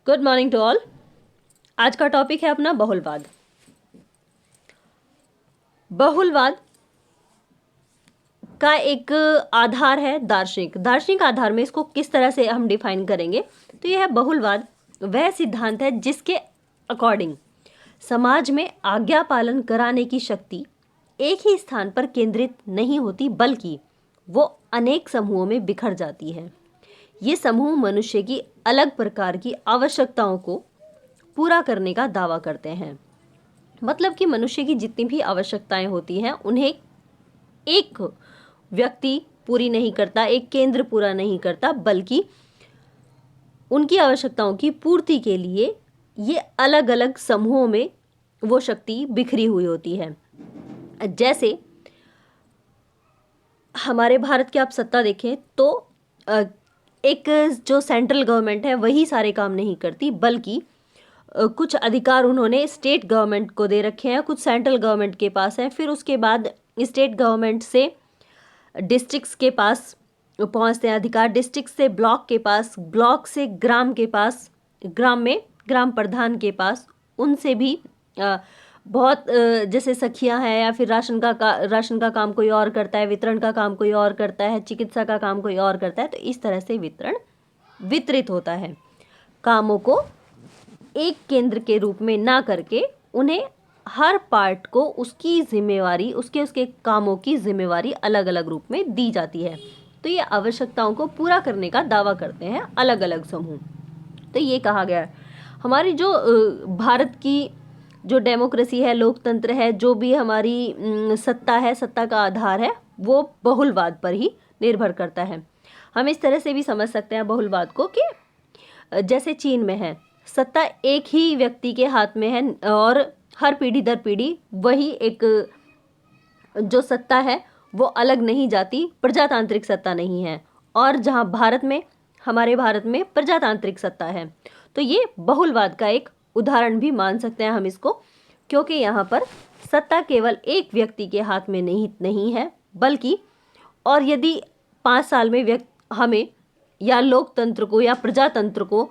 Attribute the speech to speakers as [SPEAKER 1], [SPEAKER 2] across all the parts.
[SPEAKER 1] Good morning to all. आज का topic है अपना बहुलवाद। बहुलवाद का एक आधार है दार्शनिक आधार में इसको किस तरह से हम डिफाइन करेंगे तो यह है बहुलवाद वह सिद्धांत है जिसके अकॉर्डिंग समाज में आज्ञा पालन कराने की शक्ति एक ही स्थान पर केंद्रित नहीं होती बल्कि वो अनेक समूहों में बिखर जाती है। ये समूह मनुष्य की अलग प्रकार की आवश्यकताओं को पूरा करने का दावा करते हैं। मतलब कि मनुष्य की जितनी भी आवश्यकताएं होती हैं उन्हें एक व्यक्ति पूरी नहीं करता, एक केंद्र पूरा नहीं करता, बल्कि उनकी आवश्यकताओं की पूर्ति के लिए ये अलग अलग समूहों में वो शक्ति बिखरी हुई होती है। जैसे हमारे भारत की आप सत्ता देखें तो एक जो सेंट्रल गवर्नमेंट है वही सारे काम नहीं करती, बल्कि कुछ अधिकार उन्होंने स्टेट गवर्नमेंट को दे रखे हैं, कुछ सेंट्रल गवर्नमेंट के पास है, फिर उसके बाद स्टेट गवर्नमेंट से डिस्ट्रिक्ट्स के पास पहुंचते हैं अधिकार, डिस्ट्रिक्ट से ब्लॉक के पास, ब्लॉक से ग्राम के पास, ग्राम में ग्राम प्रधान के पास, उनसे भी बहुत जैसे सखियां हैं या फिर राशन का काम कोई और करता है, वितरण का काम कोई और करता है, चिकित्सा का काम कोई और करता है। तो इस तरह से वितरण वितरित होता है। कामों को एक केंद्र के रूप में ना करके उन्हें हर पार्ट को उसकी जिम्मेवारी, उसके कामों की जिम्मेवारी अलग अलग रूप में दी जाती है। तो ये आवश्यकताओं को पूरा करने का दावा करते हैं अलग अलग समूह। तो ये कहा गया है हमारी जो भारत की जो डेमोक्रेसी है, लोकतंत्र है, जो भी हमारी सत्ता है, सत्ता का आधार है वो बहुलवाद पर ही निर्भर करता है। हम इस तरह से भी समझ सकते हैं बहुलवाद को कि जैसे चीन में है, सत्ता एक ही व्यक्ति के हाथ में है और हर पीढ़ी दर पीढ़ी वही एक जो सत्ता है वो अलग नहीं जाती, प्रजातांत्रिक सत्ता नहीं है। और जहाँ भारत में, हमारे भारत में प्रजातांत्रिक सत्ता है, तो ये बहुलवाद का एक उदाहरण भी मान सकते हैं हम इसको, क्योंकि यहाँ पर सत्ता केवल एक व्यक्ति के हाथ में नहीं है, बल्कि और यदि 5 साल में हमें या लोकतंत्र को या प्रजातंत्र को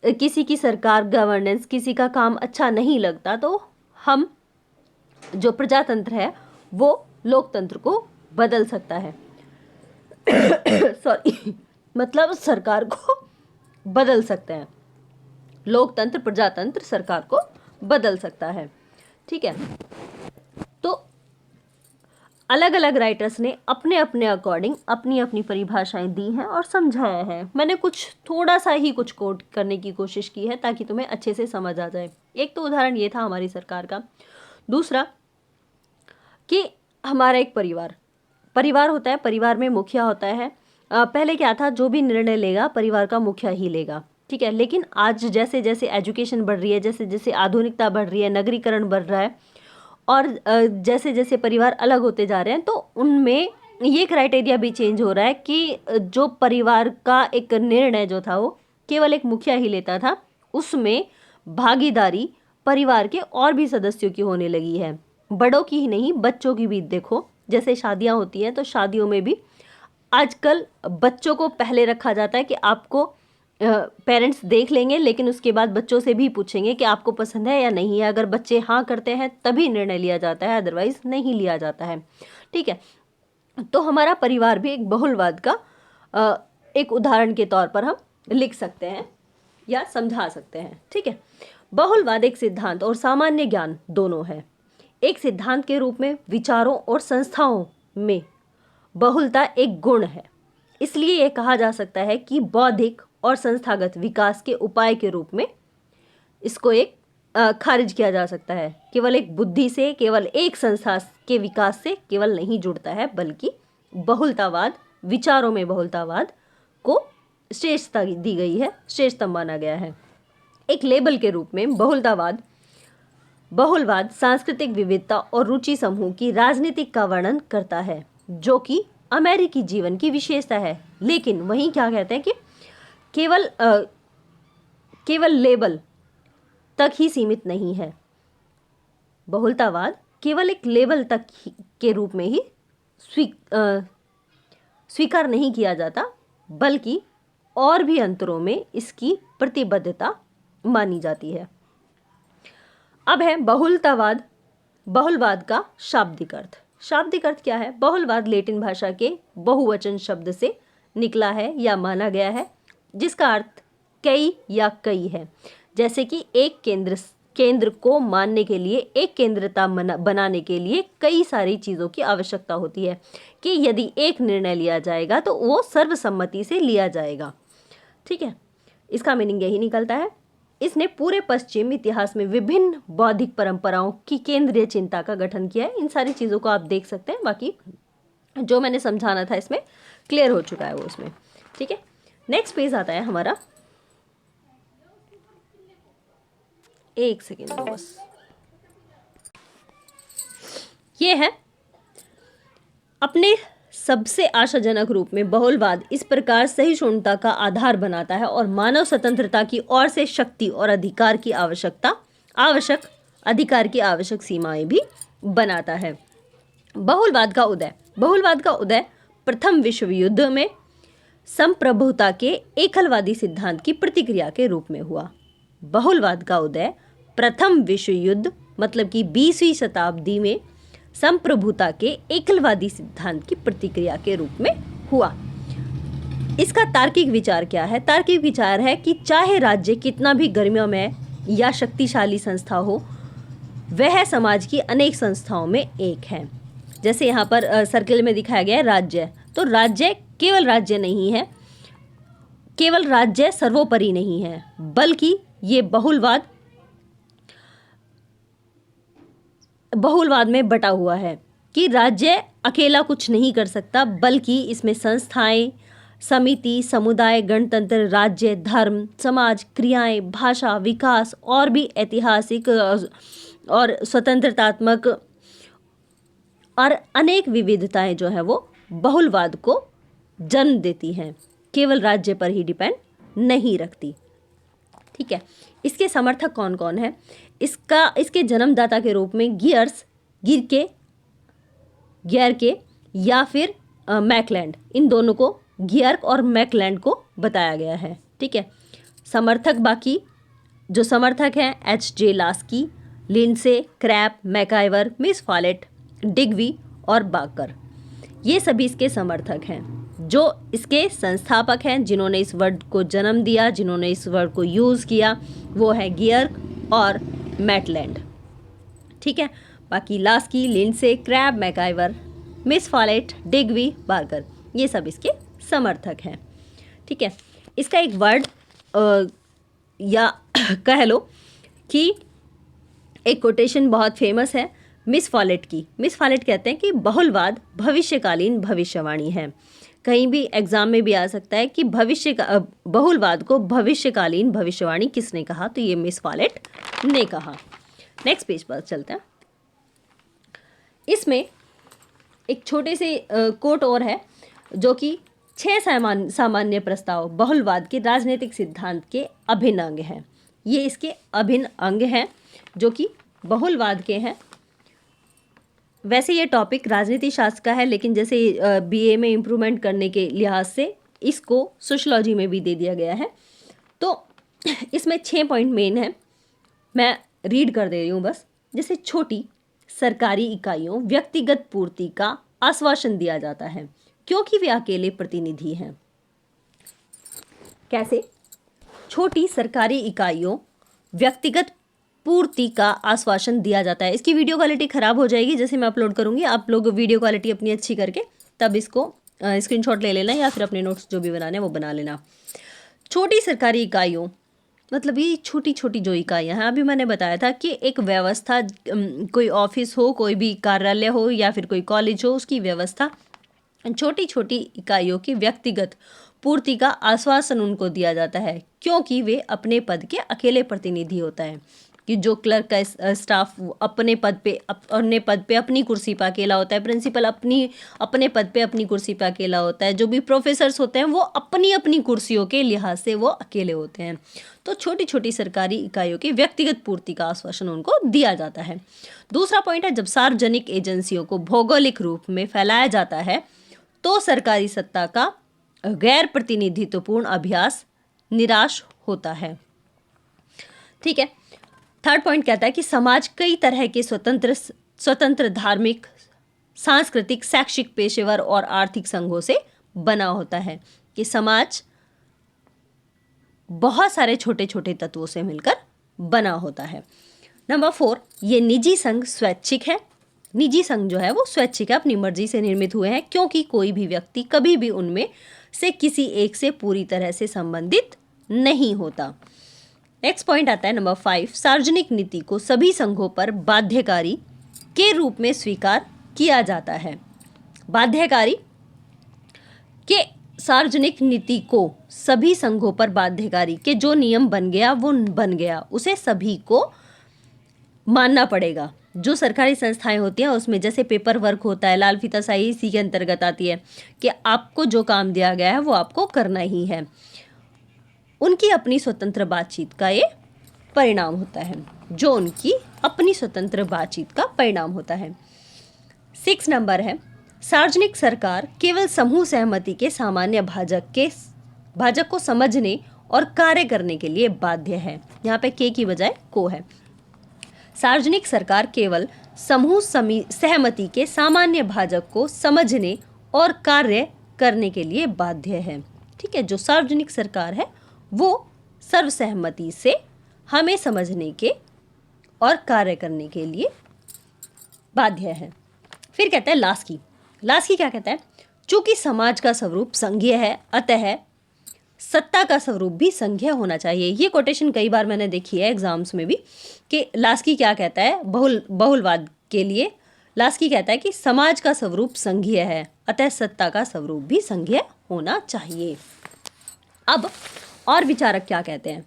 [SPEAKER 1] किसी की सरकार, गवर्नेंस, किसी का काम अच्छा नहीं लगता तो हम जो प्रजातंत्र है वो लोकतंत्र को बदल सकता है सॉरी मतलब सरकार को बदल सकते हैं। लोकतंत्र, प्रजातंत्र सरकार को बदल सकता है। ठीक है, तो अलग अलग राइटर्स ने अपने अपने अकॉर्डिंग अपनी अपनी परिभाषाएं दी हैं और समझाया है। मैंने थोड़ा सा ही कुछ कोट करने की कोशिश की है ताकि तुम्हें अच्छे से समझ आ जाए। एक तो उदाहरण ये था हमारी सरकार का। दूसरा कि हमारा एक परिवार होता है, परिवार में मुखिया होता है। पहले क्या था, जो भी निर्णय लेगा परिवार का मुखिया ही लेगा। ठीक है, लेकिन आज जैसे जैसे एजुकेशन बढ़ रही है, जैसे जैसे आधुनिकता बढ़ रही है, नगरीकरण बढ़ रहा है और जैसे जैसे परिवार अलग होते जा रहे हैं, तो उनमें ये क्राइटेरिया भी चेंज हो रहा है कि जो परिवार का एक निर्णय जो था वो केवल एक मुखिया ही लेता था, उसमें भागीदारी परिवार के और भी सदस्यों की होने लगी है। बड़ों की ही नहीं, बच्चों की भी। देखो जैसे शादियां होती हैं तो शादियों में भी आजकल बच्चों को पहले रखा जाता है कि आपको पेरेंट्स देख लेंगे, लेकिन उसके बाद बच्चों से भी पूछेंगे कि आपको पसंद है या नहीं है। अगर बच्चे हाँ करते हैं तभी निर्णय लिया जाता है, अदरवाइज नहीं लिया जाता है। ठीक है, तो हमारा परिवार भी एक बहुलवाद का एक उदाहरण के तौर पर हम लिख सकते हैं या समझा सकते हैं। ठीक है, बहुलवाद एक सिद्धांत और सामान्य ज्ञान दोनों है। एक सिद्धांत के रूप में विचारों और संस्थाओं में बहुलता एक गुण है, इसलिए यह कहा जा सकता है कि बौद्धिक और संस्थागत विकास के उपाय के रूप में इसको एक खारिज किया जा सकता है। केवल एक बुद्धि से, केवल एक संस्था के विकास से केवल नहीं जुड़ता है, बल्कि बहुलतावाद, विचारों में बहुलतावाद को श्रेष्ठता दी गई है, श्रेष्ठतम माना गया है। एक लेबल के रूप में बहुलवाद सांस्कृतिक विविधता और रुचि समूह की राजनीतिक का वर्णन करता है, जो कि अमेरिकी जीवन की विशेषता है। लेकिन वहीं क्या कहते हैं कि केवल लेबल तक ही सीमित नहीं है। बहुलतावाद केवल एक लेबल तक के रूप में ही स्वीकार नहीं किया जाता, बल्कि और भी अंतरों में इसकी प्रतिबद्धता मानी जाती है। अब है बहुलतावाद। बहुलवाद का शाब्दिक अर्थ। शाब्दिक अर्थ क्या है? बहुलवाद लैटिन भाषा के बहुवचन शब्द से निकला है या माना गया है, जिसका अर्थ कई या कई है। जैसे कि एक केंद्र को मानने के लिए, एक केंद्रता बनाने के लिए कई सारी चीज़ों की आवश्यकता होती है कि यदि एक निर्णय लिया जाएगा तो वो सर्वसम्मति से लिया जाएगा। ठीक है, इसका मीनिंग यही निकलता है। इसने पूरे पश्चिम इतिहास में विभिन्न बौद्धिक परंपराओं की केंद्रीय चिंता का गठन किया है। इन सारी चीज़ों को आप देख सकते हैं, बाकी जो मैंने समझाना था इसमें क्लियर हो चुका है वो उसमें। ठीक है, नेक्स्ट पेज आता है हमारा, एक सेकेंड बस, ये है अपने सबसे आशाजनक रूप में बहुलवाद इस प्रकार सहिष्णुता का आधार बनाता है और मानव स्वतंत्रता की ओर से शक्ति और अधिकार की आवश्यक सीमाएं भी बनाता है। बहुलवाद का उदय प्रथम विश्व युद्ध में संप्रभुता के एकलवादी सिद्धांत की प्रतिक्रिया के रूप में हुआ। बहुलवाद का उदय प्रथम विश्व युद्ध मतलब कि 20वीं शताब्दी में संप्रभुता के एकलवादी सिद्धांत की प्रतिक्रिया के रूप में हुआ। इसका तार्किक विचार क्या है? तार्किक विचार है कि चाहे राज्य कितना भी गर्म्यमय या शक्तिशाली संस्था हो, वह समाज की अनेक संस्थाओं में एक है। जैसे यहाँ पर सर्किल में दिखाया गया है राज्य, तो राज्य केवल राज्य नहीं है, केवल राज्य सर्वोपरि नहीं है, बल्कि ये बहुलवाद में बटा हुआ है कि राज्य अकेला कुछ नहीं कर सकता, बल्कि इसमें संस्थाएं, समिति, समुदाय, गणतंत्र, राज्य, धर्म, समाज, क्रियाएं, भाषा, विकास और भी ऐतिहासिक और स्वतंत्रतात्मक और अनेक विविधताएं जो है वो बहुलवाद को जन्म देती हैं, केवल राज्य पर ही डिपेंड नहीं रखती। ठीक है, इसके समर्थक कौन कौन है? इसके जन्मदाता के रूप में गियर के या फिर मैकलैंड, इन दोनों को, गियर और मैकलैंड को बताया गया है। ठीक है, समर्थक बाकी जो समर्थक हैं H.J. Laski, Lindsay, Krabbe, MacIver, Miss Follett, Duguit और बाकर, ये सभी इसके समर्थक हैं। जो इसके संस्थापक हैं, जिन्होंने इस वर्ड को जन्म दिया, जिन्होंने इस वर्ड को यूज़ किया, वो है गियर और मैकलैंड। ठीक है, बाकी Laski, Lindsay, Krabbe, MacIver, Miss Follett, Duguit, Barker, ये सब इसके समर्थक हैं। ठीक है, इसका एक वर्ड या कह लो कि एक कोटेशन बहुत फेमस है मिस फॉलेट की। मिस फॉलेट कहते हैं कि बहुलवाद भविष्यकालीन भविष्यवाणी है। कहीं भी एग्जाम में भी आ सकता है कि बहुलवाद को भविष्यकालीन भविष्यवाणी किसने कहा? तो ये मिस फॉलेट ने कहा। नेक्स्ट पेज पर चलते हैं। इसमें एक छोटे से कोट और है जो कि 6 सामान्य प्रस्ताव बहुलवाद के राजनीतिक सिद्धांत के अभिन्न अंग हैं। ये इसके अभिन्न अंग हैं जो कि बहुलवाद के हैं। वैसे ये टॉपिक राजनीति शास्त्र का है, लेकिन जैसे बीए में इम्प्रूवमेंट करने के लिहाज से इसको सोशियोलॉजी में भी दे दिया गया है। तो इसमें 6 पॉइंट मेन है, मैं रीड कर दे रही हूँ बस। जैसे छोटी सरकारी इकाइयों व्यक्तिगत पूर्ति का आश्वासन दिया जाता है क्योंकि वे अकेले प्रतिनिधि हैं। कैसे? छोटी सरकारी इकाइयों व्यक्तिगत पूर्ति का आश्वासन दिया जाता है। इसकी वीडियो क्वालिटी ख़राब हो जाएगी, जैसे मैं अपलोड करूँगी, आप लोग वीडियो क्वालिटी अपनी अच्छी करके तब इसको स्क्रीनशॉट ले लेना या फिर अपने नोट्स जो भी बनाने हैं वो बना लेना। छोटी सरकारी इकाइयों मतलब ये छोटी छोटी जो इकाइयाँ हैं, अभी मैंने बताया था कि एक व्यवस्था, कोई ऑफिस हो, कोई भी कार्यालय हो या फिर कोई कॉलेज हो, उसकी व्यवस्था छोटी छोटी इकाइयों की व्यक्तिगत पूर्ति का आश्वासन उनको दिया जाता है क्योंकि वे अपने पद के अकेले प्रतिनिधि होता है। कि जो क्लर्क का स्टाफ अपने पद पे अपनी कुर्सी पर अकेला होता है, प्रिंसिपल अपने पद पे अपनी कुर्सी पर अकेला होता है, जो भी प्रोफेसर्स होते हैं वो अपनी अपनी कुर्सियों के लिहाज से वो अकेले होते हैं। तो छोटी छोटी सरकारी इकाइयों की व्यक्तिगत पूर्ति का आश्वासन उनको दिया जाता है। दूसरा पॉइंट है, जब सार्वजनिक एजेंसियों को भौगोलिक रूप में फैलाया जाता है तो सरकारी सत्ता का गैर प्रतिनिधित्वपूर्ण अभ्यास निराश होता है। ठीक है। थर्ड पॉइंट कहता है कि समाज कई तरह के स्वतंत्र धार्मिक, सांस्कृतिक, शैक्षिक, पेशेवर और आर्थिक संघों से बना होता है। कि समाज बहुत सारे छोटे छोटे तत्वों से मिलकर बना होता है। नंबर 4, ये निजी संघ स्वैच्छिक है। निजी संघ जो है वो स्वैच्छिक है, अपनी मर्जी से निर्मित हुए हैं, क्योंकि कोई भी व्यक्ति कभी भी उनमें से किसी एक से पूरी तरह से संबंधित नहीं होता। नेक्स्ट पॉइंट आता है नंबर 5, सार्वजनिक नीति को सभी संघों पर बाध्यकारी के रूप में स्वीकार किया जाता है। बाध्यकारी के सार्वजनिक नीति को सभी संघों पर बाध्यकारी के जो नियम बन गया वो बन गया, उसे सभी को मानना पड़ेगा। जो सरकारी संस्थाएं होती हैं उसमें जैसे पेपर वर्क होता है, लाल फीता स्याही इसी के अंतर्गत आती है कि आपको जो काम दिया गया है वो आपको करना ही है। उनकी अपनी स्वतंत्र बातचीत का ये परिणाम होता है, जो उनकी अपनी स्वतंत्र बातचीत का परिणाम होता है। 6 नंबर है, सार्वजनिक सरकार केवल समूह सहमति के सामान्य भाजक को समझने और कार्य करने के लिए बाध्य है। यहाँ पे के की बजाय को है। सार्वजनिक सरकार केवल समूह सहमति के सामान्य भाजक को समझने और कार्य करने के लिए बाध्य है। ठीक है, जो सार्वजनिक सरकार है वो सर्वसहमति से हमें समझने के और कार्य करने के लिए बाध्य है। फिर कहता है लास्की क्या कहता है, चूंकि समाज का स्वरूप संघीय है, अतः सत्ता का स्वरूप भी संघीय होना चाहिए। ये कोटेशन कई बार मैंने देखी है एग्जाम्स में भी कि लास्की क्या कहता है बहुलवाद के लिए। लास्की कहता है कि समाज का स्वरूप संघीय है, अतः सत्ता का स्वरूप भी संघीय होना चाहिए। अब और विचारक क्या कहते हैं?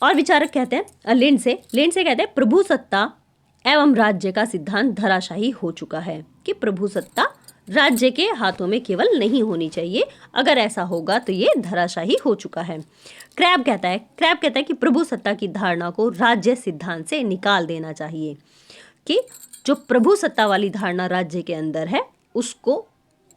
[SPEAKER 1] और विचारक कहते हैं लिंडसे कहते हैं प्रभु सत्ता एवं राज्य का सिद्धांत धराशायी हो चुका है। कि प्रभु सत्ता राज्य के हाथों में केवल नहीं होनी चाहिए, अगर ऐसा होगा तो ये धराशायी हो चुका है। क्रैब कहता है कि प्रभु सत्ता की धारणा को राज्य सिद्धांत से निकाल देना चाहिए। कि जो प्रभु सत्ता वाली धारणा राज्य के अंदर है उसको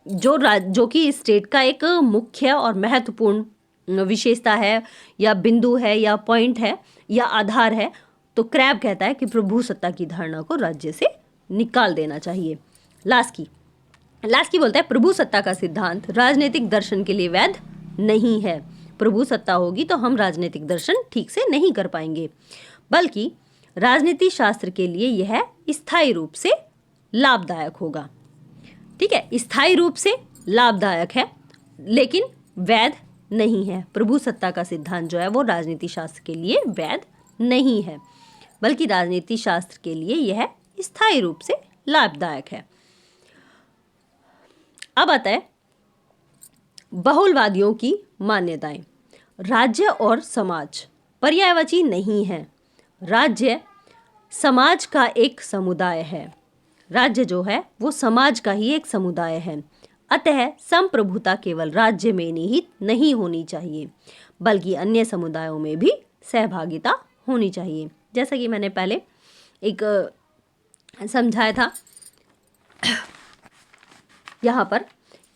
[SPEAKER 1] जो कि स्टेट का एक मुख्य और महत्वपूर्ण विशेषता है या बिंदु है या पॉइंट है या आधार है, तो क्रैब कहता है कि प्रभु सत्ता की धारणा को राज्य से निकाल देना चाहिए। लास्की बोलता है प्रभु सत्ता का सिद्धांत राजनीतिक दर्शन के लिए वैध नहीं है। प्रभु सत्ता होगी तो हम राजनीतिक दर्शन ठीक से नहीं कर पाएंगे, बल्कि राजनीति शास्त्र के लिए यह स्थायी रूप से लाभदायक होगा। ठीक है, स्थायी रूप से लाभदायक है लेकिन वैध नहीं है। प्रभु सत्ता का सिद्धांत जो है वो राजनीति शास्त्र के लिए वैध नहीं है, बल्कि राजनीति शास्त्र के लिए यह स्थायी रूप से लाभदायक है। अब आता है बहुलवादियों की मान्यताएं। राज्य और समाज पर्यायवाची नहीं है। राज्य समाज का एक समुदाय है। राज्य जो है वो समाज का ही एक समुदाय है, अतः संप्रभुता केवल राज्य में निहित नहीं होनी चाहिए, बल्कि अन्य समुदायों में भी सहभागिता होनी चाहिए। जैसा कि मैंने पहले एक समझाया था यहाँ पर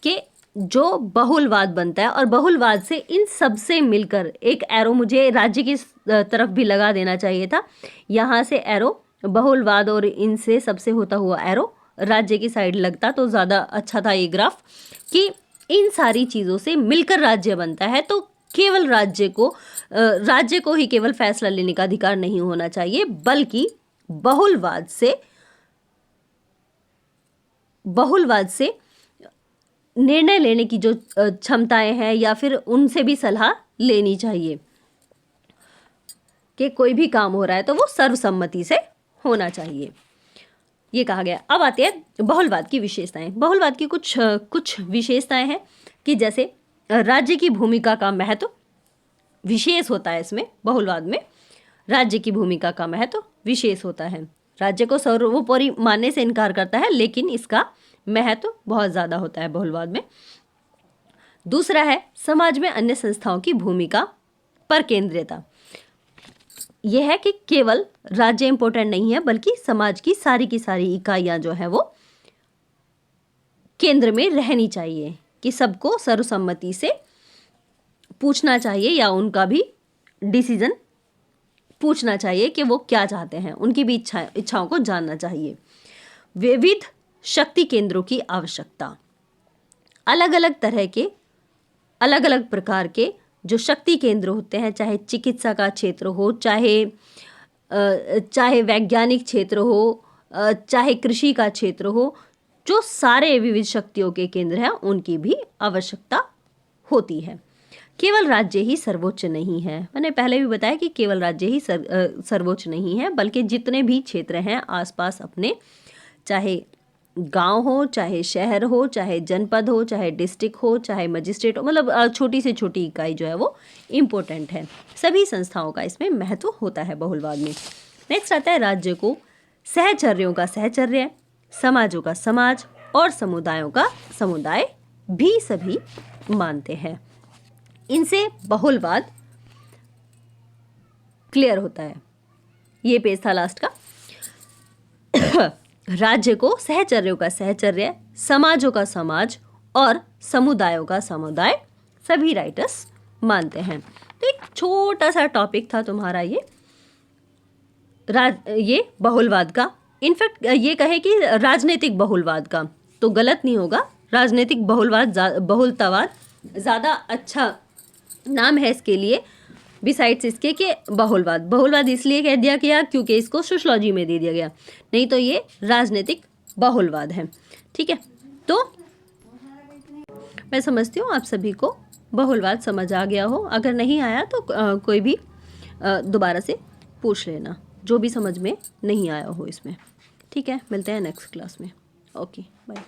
[SPEAKER 1] कि जो बहुलवाद बनता है और बहुलवाद से इन सब से मिलकर एक एरो मुझे राज्य की तरफ भी लगा देना चाहिए था। यहाँ से एरो बहुलवाद और इनसे सबसे होता हुआ एरो राज्य की साइड लगता तो ज़्यादा अच्छा था ये ग्राफ। कि इन सारी चीज़ों से मिलकर राज्य बनता है, तो केवल राज्य को ही केवल फैसला लेने का अधिकार नहीं होना चाहिए, बल्कि बहुलवाद से निर्णय लेने की जो क्षमताएं हैं या फिर उनसे भी सलाह लेनी चाहिए। कि कोई भी काम हो रहा है तो वो सर्वसम्मति से होना चाहिए, ये कहा गया। अब आते हैं बहुलवाद की विशेषताएं। बहुलवाद की कुछ विशेषताएं हैं कि जैसे राज्य की भूमिका का महत्व विशेष होता है। इसमें बहुलवाद में राज्य की भूमिका का महत्व विशेष होता है। राज्य को सर्वोपरि मानने से इनकार करता है, लेकिन इसका महत्व बहुत ज़्यादा होता है बहुलवाद में। दूसरा है समाज में अन्य संस्थाओं की भूमिका पर केंद्रितता। यह है कि केवल राज्य इंपॉर्टेंट नहीं है, बल्कि समाज की सारी इकाइयां जो है वो केंद्र में रहनी चाहिए। कि सबको सर्वसम्मति से पूछना चाहिए या उनका भी डिसीजन पूछना चाहिए कि वो क्या चाहते हैं, उनकी भी इच्छाओं को जानना चाहिए। विविध शक्ति केंद्रों की आवश्यकता, अलग अलग तरह के, अलग अलग प्रकार के जो शक्ति केंद्र होते हैं, चाहे चिकित्सा का क्षेत्र हो, चाहे वैज्ञानिक क्षेत्र हो, चाहे कृषि का क्षेत्र हो, जो सारे विविध शक्तियों के केंद्र हैं उनकी भी आवश्यकता होती है। केवल राज्य ही सर्वोच्च नहीं है, मैंने पहले भी बताया कि केवल राज्य ही सर्वोच्च नहीं है, बल्कि जितने भी क्षेत्र हैं आसपास अपने, चाहे गांव हो, चाहे शहर हो, चाहे जनपद हो, चाहे डिस्ट्रिक्ट हो, चाहे मजिस्ट्रेट हो, मतलब छोटी से छोटी इकाई जो है वो इम्पोर्टेंट है। सभी संस्थाओं का इसमें महत्व होता है बहुलवाद में। नेक्स्ट आता है राज्य को सहचर्यों का सहचर्य, समाजों का समाज और समुदायों का समुदाय भी सभी मानते हैं। इनसे बहुलवाद क्लियर होता है। ये पेज था लास्ट का। राज्य को सहचर्यों का सहचर्य, समाजों का समाज और समुदायों का समुदाय सभी राइटर्स मानते हैं। तो एक छोटा सा टॉपिक था तुम्हारा ये बहुलवाद का। इनफैक्ट ये कहे कि राजनीतिक बहुलवाद का, तो गलत नहीं होगा। राजनीतिक बहुलतावाद ज़्यादा अच्छा नाम है इसके लिए, बिसाइड्स इसके कि बहुलवाद इसलिए कह दिया गया क्योंकि इसको सोशियोलॉजी में दे दिया गया, नहीं तो ये राजनीतिक बहुलवाद है। ठीक है, तो मैं समझती हूँ आप सभी को बहुलवाद समझ आ गया हो। अगर नहीं आया तो कोई भी दोबारा से पूछ लेना, जो भी समझ में नहीं आया हो इसमें। ठीक है, मिलते हैं नेक्स्ट क्लास में। Okay, bye.